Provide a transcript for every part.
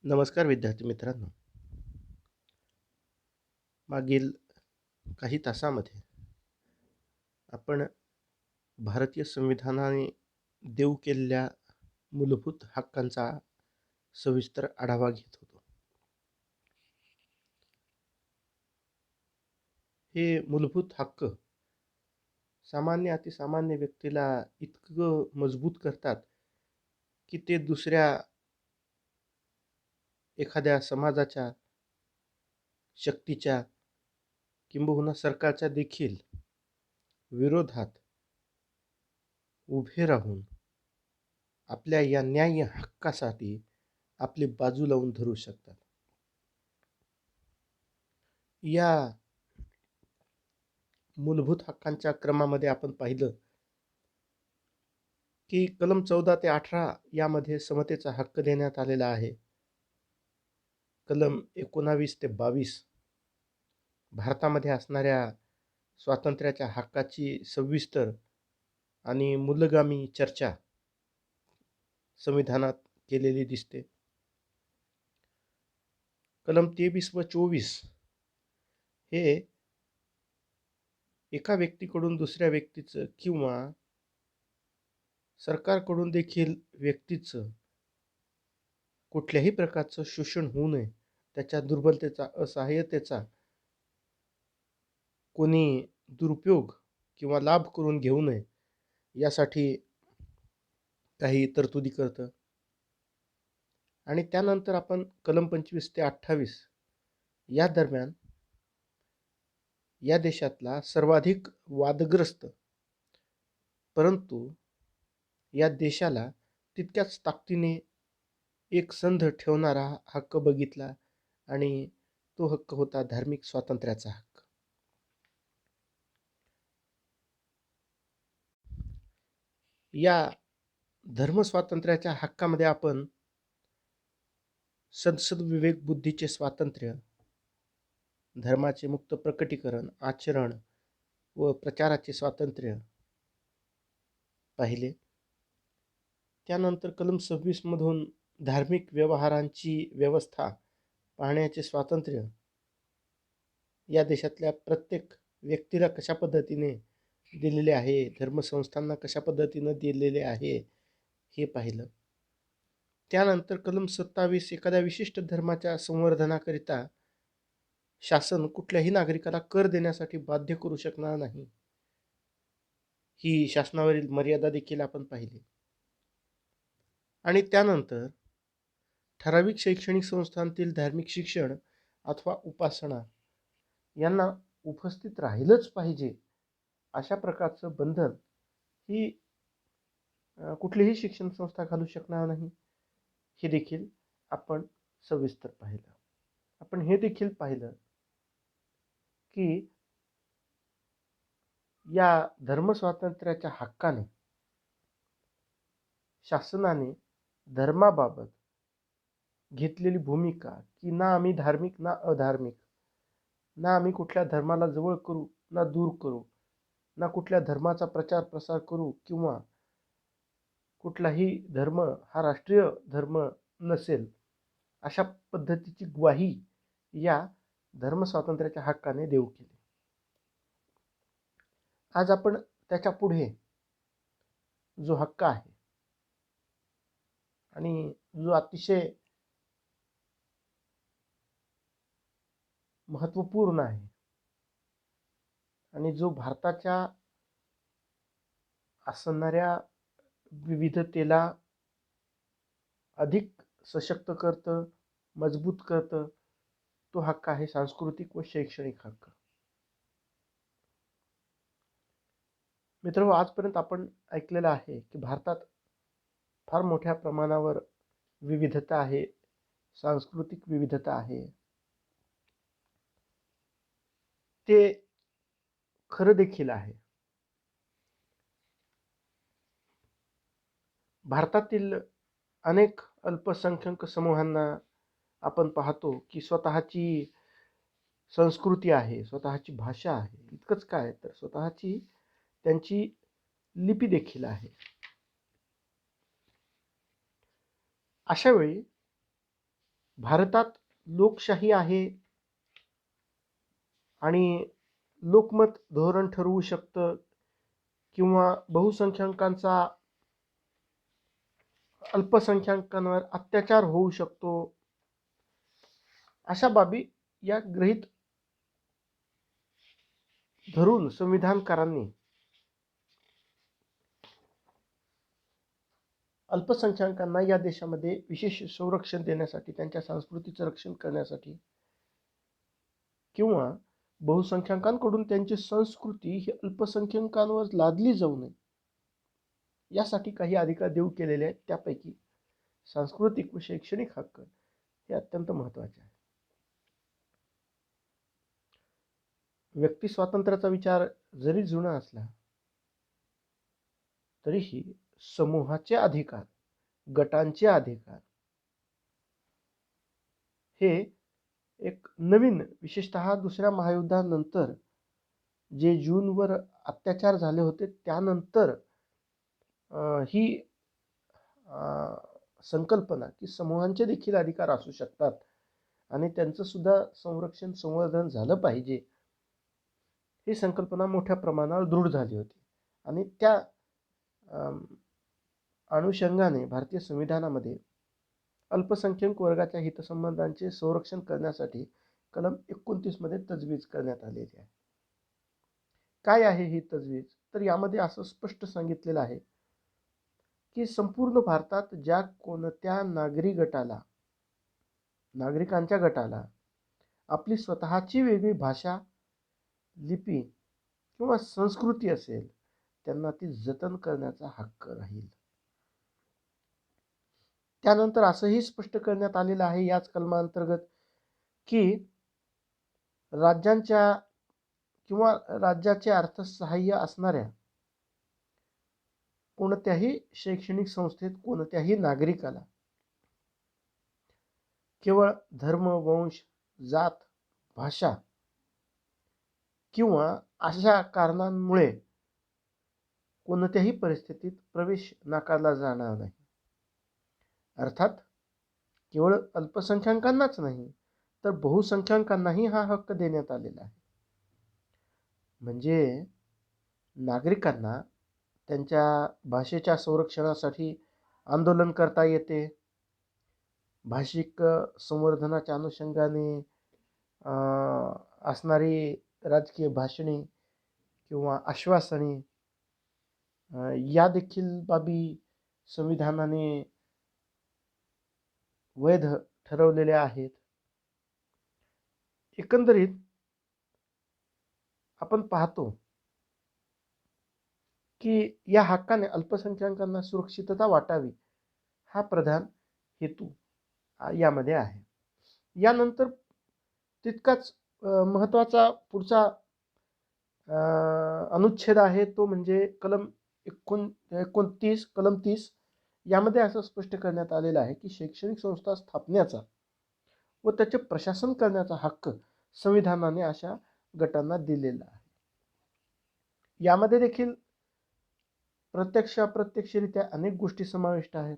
नमस्कार विद्यार्थी मित्रांनो. मागील काही तासामध्ये आपण भारतीय संविधानाने देऊ केलेल्या मूलभूत हक्कांचा सविस्तर आढावा घेत होतो. हे मूलभूत हक्क सामान्य अतिसामान्य व्यक्तीला इतकं मजबूत करतात की ते दुसऱ्या एखाद्या समाजाच्या, शक्तीच्या किंबहुना सरकारच्या देखील विरोधात उभे राहून आपल्या या न्याय्य हक्कासाठी आपली बाजू लावून धरू शकतात. या मूलभूत हक्कांच्या क्रमामध्ये आपण पाहिलं की कलम 14 ते 18 यामध्ये समतेचा हक्क देण्यात आलेला आहे. कलम 19 ते 22 भारतामध्ये असणाऱ्या स्वातंत्र्याच्या हक्काची सविस्तर आणि मूलगामी चर्चा संविधानात केलेली दिसते. कलम 23 व 24 हे एका व्यक्तीकडून दुसऱ्या व्यक्तीचं किंवा सरकारकडून देखील व्यक्तीचं कुठल्याही प्रकारचं शोषण होऊ नये, त्याच्या दुर्बलतेचा, असहाय्यतेचा कोणी दुरुपयोग किंवा लाभ करून घेऊ नये यासाठी काही तरतुदी करतं. आणि त्यानंतर आपण कलम 25 ते 28 या दरम्यान या देशातला सर्वाधिक वादग्रस्त परंतु या देशाला तितक्याच ताकदीने एकसंध ठेवणारा हक्क बघितला आणि तो हक्क होता धार्मिक स्वातंत्र्याचा हक्क. या धर्मस्वातंत्र्याच्या हक्कामध्ये आपण सदसद विवेक बुद्धीचे स्वातंत्र्य, धर्माचे मुक्त प्रकटीकरण, आचरण व प्रचाराचे स्वातंत्र्य पाहिले. त्यानंतर कलम 26 मधून धार्मिक व्यवहारांची व्यवस्था पाहण्याचे स्वातंत्र्य, या देशातल्या प्रत्येक व्यक्तीला कशा पद्धतीने दिलेले आहे, धर्मसंस्थांना कशा पद्धतीने दिलेले आहे हे पाहिलं. त्यानंतर कलम 27 एखाद्या विशिष्ट धर्माच्या संवर्धनाकरिता शासन कुठल्याही नागरिकाला कर देण्यासाठी बाध्य करू शकणार नाही, ही शासनावरील मर्यादा देखील आपण पाहिली. आणि त्यानंतर ठराविक शैक्षणिक संस्थांतील धार्मिक शिक्षण अथवा उपासना यांना उपस्थित राहिलंच पाहिजे अशा प्रकारचं बंधन ही कुठलीही शिक्षण संस्था घालू शकणार नाही, हे देखील आपण सविस्तर पाहिलं. आपण हे देखील पाहिलं की या धर्मस्वातंत्र्याच्या हक्काने शासनाने धर्माबाबत घेतलेली भूमिका की ना आम्ही धार्मिक ना अधार्मिक, ना आम्ही कुठल्या धर्माला जवळ करू ना दूर करू, ना कुठल्या धर्माचा प्रचार प्रसार करू किंवा कुठलाही धर्म हा राष्ट्रीय धर्म नसेल, अशा पद्धतीची ग्वाही या धर्मस्वातंत्र्याच्या हक्काने देऊ केली. आज आपण त्याच्या पुढे जो हक्क आहे आणि जो अतिशय महत्त्वपूर्ण आहे आणि जो भारताच्या असणाऱ्या विविधतेला अधिक सशक्त करतं, मजबूत करतं, तो हक्क आहे सांस्कृतिक व शैक्षणिक हक्क. मित्रांनो, आजपर्यंत आपण ऐकलेलं आहे की भारतात फार मोठ्या प्रमाणावर विविधता आहे, सांस्कृतिक विविधता आहे. ते खरं देखील आहे. भारतातील अनेक अल्पसंख्याक समूहांना आपण पाहतो की स्वतःची संस्कृती आहे, स्वतःची भाषा आहे, इतकंच काय तर स्वतःची त्यांची लिपी देखील आहे. अशा वेळी भारतात लोकशाही आहे आणि लोकमत धोरण ठरवू शकतं किंवा बहुसंख्याकांचा अल्पसंख्याकांवर अत्याचार होऊ शकतो, अशा बाबी या गृहीत धरून संविधानकारांनी अल्पसंख्याकांना या देशामध्ये विशेष संरक्षण देण्यासाठी, त्यांच्या संस्कृतीचं रक्षण करण्यासाठी किंवा बहुसंख्याकांकडून त्यांची संस्कृती ही अल्पसंख्याकांवर लादली जाऊ नये यासाठी काही अधिकार देऊ केलेले आहेत. त्यापैकी सांस्कृतिक व शैक्षणिक हक्क हे अत्यंत महत्त्वाचे आहे. व्यक्ती स्वातंत्र्याचा विचार जरी जुना असला तरीही समूहाचे अधिकार, गटांचे अधिकार हे एक नवीन, विशेषतः दुसऱ्या महायुद्धानंतर जे ज्यूंवर अत्याचार झाले होते त्यानंतर ही संकल्पना की समूहांचे देखील अधिकार असू शकतात आणि त्यांचं सुद्धा संरक्षण संवर्धन झालं पाहिजे, ही संकल्पना मोठ्या प्रमाणावर दृढ झाली होती. आणि त्या अनुषंगाने भारतीय संविधानामध्ये अल्पसंख्याक वर्गाच्या हितसंबंधांचे संरक्षण करण्यासाठी कलम 29 मध्ये तजवीज करण्यात आलेली आहे. काय आहे ही तजवीज? तर यामध्ये असं स्पष्ट सांगितलेलं आहे की संपूर्ण भारतात ज्या कोणत्या नागरिकांच्या गटाला आपली स्वतःची वेगळी भाषा, लिपी किंवा संस्कृती असेल त्यांना ती जतन करण्याचा हक्क राहील. त्यानंतर असंही स्पष्ट करण्यात आलेलं आहे याच कलमांतर्गत की राज्यांच्या किंवा राज्याचे अर्थसहाय्य असणाऱ्या कोणत्याही शैक्षणिक संस्थेत कोणत्याही नागरिकाला केवळ धर्म, वंश, जात, भाषा किंवा अशा कारणांमुळे कोणत्याही परिस्थितीत प्रवेश नाकारला जाणार नाही. अर्थात केवळ अल्पसंख्याकांनाच नाही तर बहुसंख्याकांनाही हा हक्क देण्यात आलेला आहे. म्हणजे नागरिकांना त्यांच्या भाषेच्या संरक्षणासाठी आंदोलन करता येते. भाषिक संवर्धनाच्या अनुषंगाने असणारी राजकीय भाषणे किंवा आश्वासने या देखील बाबी संविधानाने वैध ठरवलेल्या आहेत. एकंदरीत आपण पाहतो की या हक्काने अल्पसंख्याकांना सुरक्षितता वाटावी हा प्रधान हेतू यामध्ये आहे. यानंतर तितकाच महत्त्वाचा पुढचा अनुच्छेद आहे तो म्हणजे कलम 29 कलम 30. यामध्ये असं स्पष्ट करण्यात आलेलं आहे की शैक्षणिक संस्था स्थापण्याचा व त्याचे प्रशासन करण्याचा हक्क संविधानाने अशा गटांना दिलेला आहे. यामध्ये देखील प्रत्यक्ष अप्रत्यक्षरित्या अनेक गोष्टी समाविष्ट आहेत.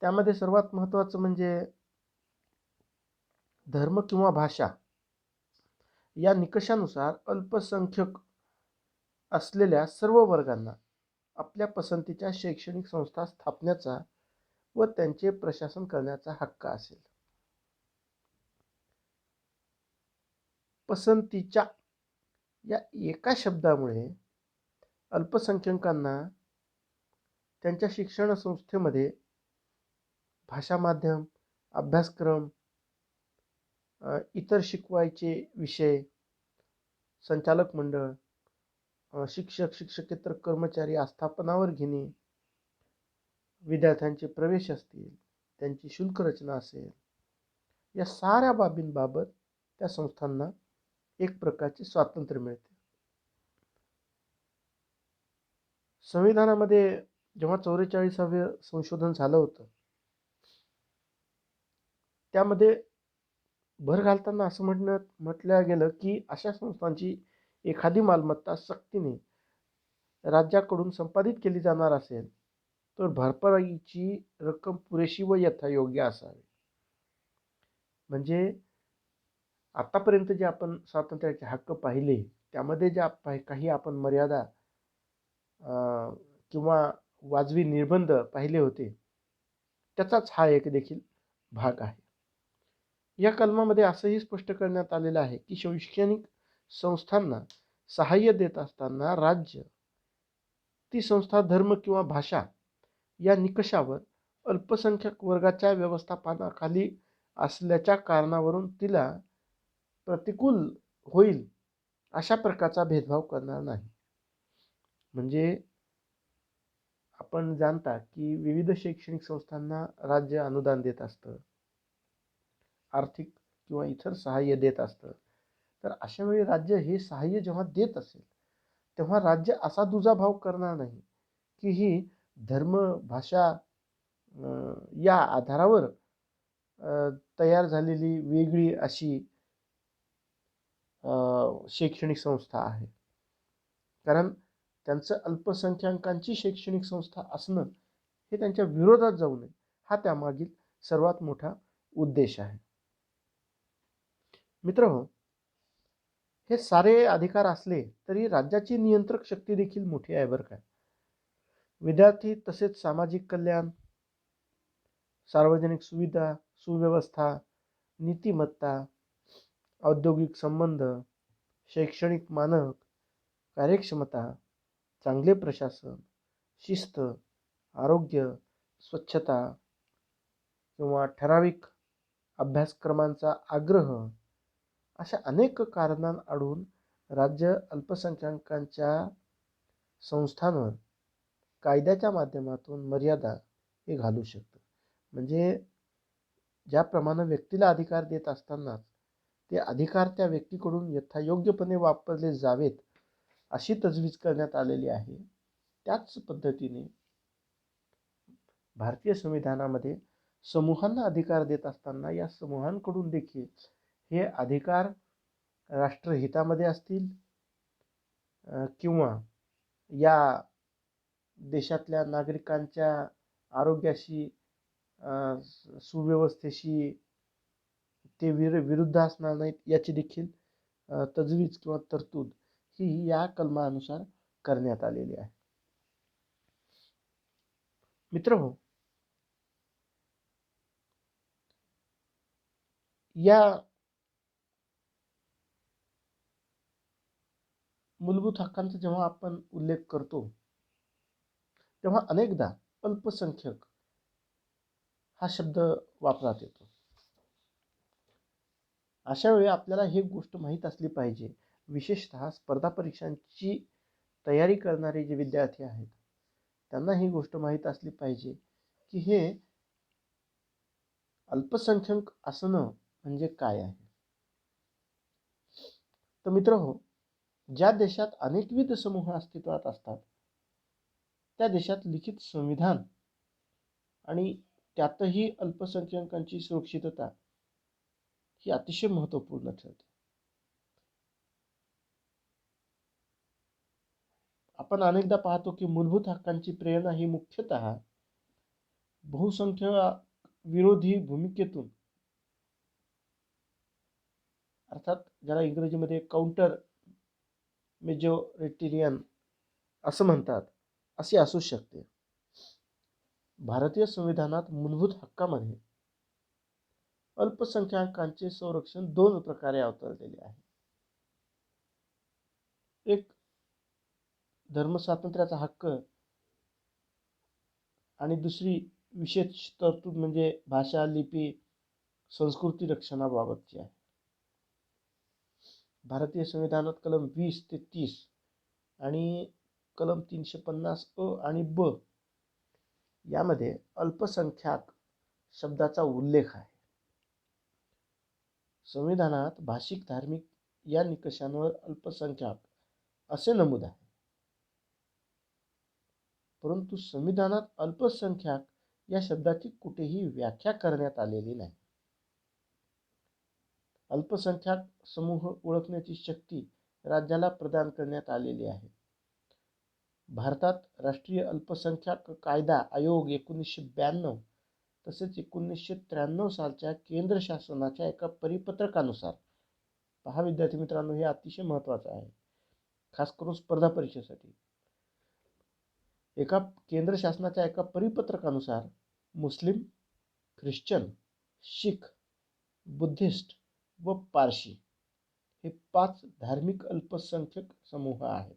त्यामध्ये सर्वात महत्त्वाचं म्हणजे धर्म किंवा भाषा या निकषानुसार अल्पसंख्यक असलेल्या सर्व वर्गांना आपल्या पसंतीच्या शैक्षणिक संस्था स्थापण्याचा व त्यांचे प्रशासन करण्याचा हक्क असेल. पसंतीच्या या एका शब्दामुळे अल्पसंख्याकांना त्यांच्या शिक्षण संस्थेमध्ये भाषा माध्यम, अभ्यासक्रम, इतर शिकवायचे विषय, संचालक मंडळ, शिक्षक, शिक्षकेतर कर्मचारी आस्थापनावर घेणे, विद्यार्थ्यांचे प्रवेश असतील, त्यांची शुल्क रचना असेल, या साऱ्या बाबींबाबत त्या संस्थांना एक प्रकारचे स्वातंत्र्य मिळते. संविधानामध्ये जेव्हा 44वे संशोधन झालं होतं त्यामध्ये भर घालताना असं म्हटलं गेलं की अशा संस्थांची एखादी मालमत्ता सक्तीने राज्याकडून संपादित केली जाणार असेल तर भरपाईची रक्कम पुरेशी व यथायोग्य असावी. म्हणजे आतापर्यंत जे आपण स्वातंत्र्याचे हक्क पाहिले त्यामध्ये ज्या काही आपण मर्यादा किंवा वाजवी निर्बंध पाहिले होते त्याचाच हा एक देखील भाग आहे. या कलमामध्ये असंही स्पष्ट करण्यात आलेलं आहे की शैक्षणिक संस्थांना सहाय्य देत असताना राज्य ती संस्था धर्म किंवा भाषा या निकषावर अल्पसंख्याक वर्गाच्या व्यवस्थापनाखाली असल्याच्या कारणावरून तिला प्रतिकूल होईल अशा प्रकारचा भेदभाव करणार नाही. म्हणजे आपण जाणता की विविध शैक्षणिक संस्थांना राज्य अनुदान देत असतं, आर्थिक किंवा इतर सहाय्य देत असतं. तर अशा वेळी राज्य हे सहाय्य जेव्हा देत असेल तेव्हा राज्य असा दुजाभाव करणार नाही की ही धर्म भाषा या आधारावर तयार झालेली वेगळी अशी शैक्षणिक संस्था आहे. कारण त्यांचं अल्पसंख्याकांची शैक्षणिक संस्था असणं हे त्यांच्या विरोधात जाऊ नये हा त्यामागील सर्वात मोठा उद्देश आहे. मित्रहो, हे सारे अधिकार असले तरी राज्याची नियंत्रक शक्ती देखील मोठी आहे बरं का. विद्यार्थी तसेच सामाजिक कल्याण, सार्वजनिक सुविधा, सुव्यवस्था, नीतिमत्ता, औद्योगिक संबंध, शैक्षणिक मानक, कार्यक्षमता, चांगले प्रशासन, शिस्त, आरोग्य, स्वच्छता किंवा ठराविक अभ्यासक्रमांचा आग्रह अशा अनेक कारणांआडून राज्य अल्पसंख्याकांच्या संस्थांवर कायद्याच्या माध्यमातून मर्यादा हे घालू शकतं. म्हणजे ज्याप्रमाणे व्यक्तीला अधिकार देत असताना ते अधिकार त्या व्यक्तीकडून यथायोग्यपणे वापरले जावेत अशी तजवीज करण्यात आलेली आहे. त्याच पद्धतीने भारतीय संविधानामध्ये समूहांना अधिकार देत असताना या समूहांकडून देखील हे अधिकार राष्ट्रहितामध्ये असतील किंवा या देशातल्या नागरिकांच्या आरोग्याशी सुव्यवस्थेशी ते विरुद्ध असणार नाहीत याची देखील तजवीज किंवा तरतूद ही या कलमानुसार करण्यात आलेली आहे. मित्रहो, या मूलभूत हक्कांचा जेव्हा आपण उल्लेख करतो तेव्हा अनेकदा अल्पसंख्याक हा शब्द वापरात येतो. अशा वेळी आपल्याला ही गोष्ट माहीत असली पाहिजे, विशेषतः स्पर्धा परीक्षांची तयारी करणारे जे विद्यार्थी आहेत त्यांना ही गोष्ट माहीत असली पाहिजे की हे अल्पसंख्याक असणं म्हणजे काय आहे. तर मित्रहो, ज्या देशात अनेकविध समूह अस्तित्वात असतात त्या देशात लिखित संविधान आणि त्यातही अल्पसंख्याकांची सुरक्षितता ही अतिशय महत्त्वपूर्ण ठरते. आपण अनेकदा पाहतो की मूलभूत हक्कांची प्रेरणा ही मुख्यतः बहुसंख्य विरोधी भूमिकेतून, अर्थात ज्याला इंग्रजीमध्ये काउंटर मेजॉरिटेरियन असं म्हणतात, असे असू शकते. भारतीय संविधानात मूलभूत हक्कामध्ये अल्पसंख्याकांचे संरक्षण दोन प्रकारे अवतरलेले आहे. एक धर्मस्वातंत्र्याचा हक्क आणि दुसरी विशेष तरतूद म्हणजे भाषा, लिपी, संस्कृती रक्षणाबाबतची आहे. भारतीय संविधानात कलम 20 ते 30 आणि कलम 350 अ आणि ब यामध्ये अल्पसंख्याक शब्दाचा उल्लेख आहे. संविधानात भाषिक, धार्मिक या निकषांवर अल्पसंख्याक असे नमूद आहे. परंतु संविधानात अल्पसंख्याक या शब्दाची कुठेही व्याख्या करण्यात आलेली नाही. अल्पसंख्याक समूह ओळखण्याची शक्ती राज्याला प्रदान करण्यात आलेली आहे. भारतात राष्ट्रीय अल्पसंख्याक कायदा आयोग 1992 तसेच 1993 सालच्या केंद्र शासनाच्या एका परिपत्रकानुसार, पहा विद्यार्थी मित्रांनो, हे अतिशय महत्त्वाचं आहे, खास करून स्पर्धा परीक्षेसाठी. केंद्र शासनाच्या एका परिपत्रकानुसार मुस्लिम, ख्रिश्चन, शीख, बुद्धिस्ट व पारशी हे 5 धार्मिक अल्पसंख्यक समूह आहेत.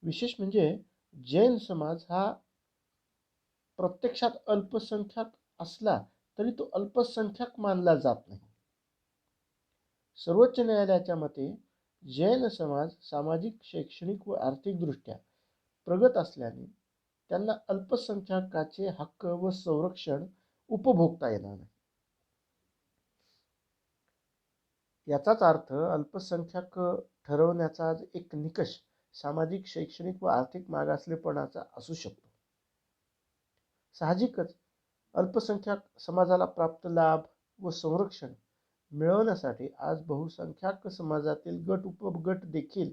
विशेष म्हणजे जैन समाज हा प्रत्यक्षात अल्पसंख्याक असला तरी तो अल्पसंख्याक मानला जात नाही. सर्वोच्च न्यायालयाच्या मते जैन समाज सामाजिक, शैक्षणिक व आर्थिकदृष्ट्या प्रगत असल्याने त्यांना अल्पसंख्याकाचे हक्क व संरक्षण उपभोगता येणार नाही. याचाच अर्थ अल्पसंख्याक ठरवण्याचा एक निकष सामाजिक, शैक्षणिक व आर्थिक मागासलेपणाचा असू शकतो. साहजिकच अल्पसंख्याक समाजाला प्राप्त लाभ व संरक्षण मिळवण्यासाठी आज बहुसंख्याक समाजातील गट उपगट देखील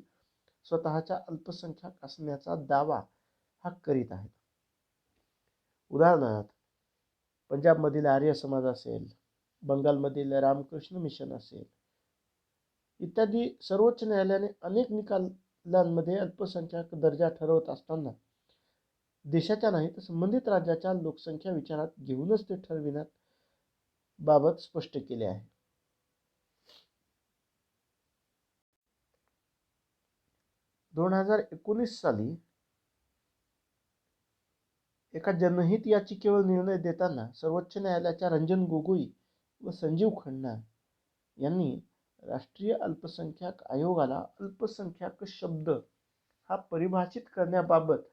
स्वतःच्या अल्पसंख्याक असण्याचा दावा हा करीत आहेत. उदाहरणार्थ पंजाबमधील आर्य समाज असेल, बंगालमधील रामकृष्ण मिशन असेल इत्यादी. सर्वोच्च न्यायालयाने अनेक निकालांमध्ये अल्पसंख्याक दर्जा ठरवत असताना देशाच्या नाही तर संबंधित राज्याच्या लोकसंख्या विचारात घेऊनच ते ठरविण्यात बाबत स्पष्ट केले आहे. दोन 2019 साली एका जनहित याचिकेवर निर्णय देताना सर्वोच्च न्यायालयाच्या रंजन गोगोई व संजीव खन्ना यांनी राष्ट्रीय अल्पसंख्याक आयोगाला अल्पसंख्याक शब्द हा परिभाषित करण्याबाबत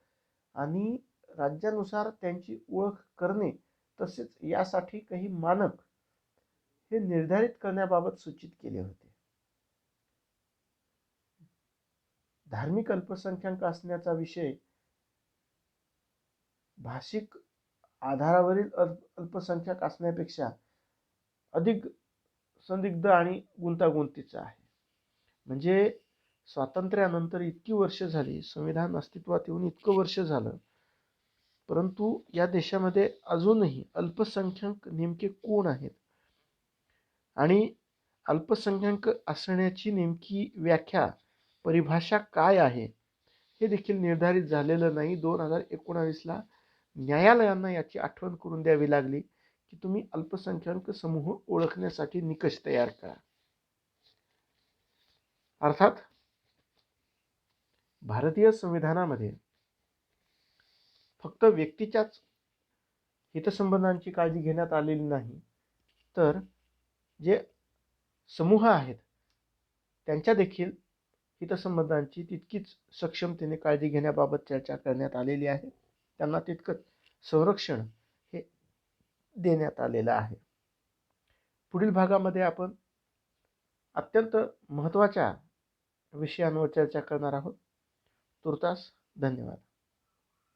आणि राज्यानुसार त्यांची ओळख करणे तसेच यासाठी काही मानक हे निर्धारित करण्याबाबत सूचित केले होते. धार्मिक अल्पसंख्याक असण्याचा विषय भाषिक आधारावरील अल्पसंख्याक असण्यापेक्षा अधिक संदिग्ध आणि गुंतागुंतीचा आहे. म्हणजे स्वातंत्र्यानंतर इतकी वर्ष झाली, संविधान अस्तित्वात येऊन इतकं वर्ष झालं, परंतु या देशामध्ये अजूनही अल्पसंख्याक नेमके कोण आहेत आणि अल्पसंख्याक असण्याची नेमकी व्याख्या, परिभाषा काय आहे हे देखील निर्धारित झालेलं नाही. 2019ला न्यायालयांना याची आठवण करून द्यावी लागली की तुम्ही अल्पसंख्याक समूह ओळखण्यासाठी निकष तयार करा. अर्थात भारतीय संविधानामध्ये फक्त व्यक्तीच्याच हितसंबंधांची काळजी घेण्यात आलेली नाही, तर जे समूह आहेत त्यांच्या देखील हितसंबंधांची तितकीच सक्षमतेने काळजी घेण्याबाबत चर्चा करण्यात आलेली आहे. त्यांना तितकंच संरक्षण हे देण्यात आलेलं आहे. पुढील भागामध्ये आपण अत्यंत महत्त्वाच्या विषयांवर चर्चा करणार आहोत. तुर्तास धन्यवाद.